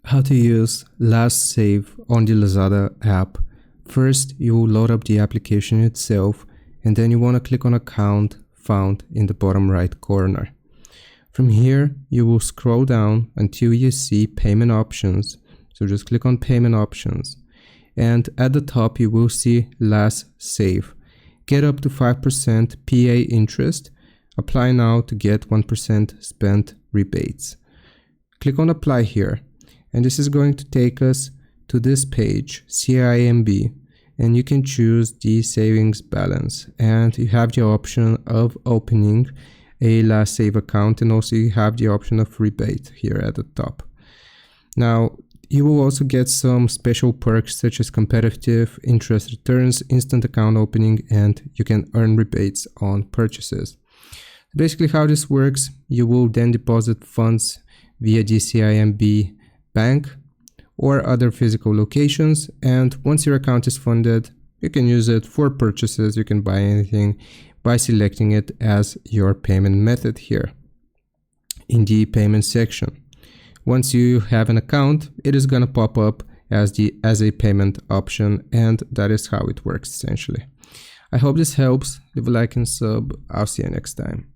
How to use LazSave on the Lazada app. First, you will load up the application itself, and then you want to click on Account found in the bottom right corner. From here, you will scroll down until you see Payment Options. So just click on Payment Options. And at the top, you will see LazSave. Get up to 5% PA interest. Apply now to get 1% spent rebates. Click on Apply here. And this is going to take us to this page, CIMB, and you can choose the savings balance. And you have the option of opening a LazSave account, and also you have the option of rebate here at the top. Now, you will also get some special perks such as competitive interest returns, instant account opening, and you can earn rebates on purchases. Basically, how this works, you will then deposit funds via the CIMB bank or other physical locations, and once your account is funded, you can use it for purchases. You can buy anything by selecting it as your payment method here in the payment section. Once you have an account, it is going to pop up as a payment option, and that is how it works essentially. I hope this helps. Leave a like and sub. I'll see you next time.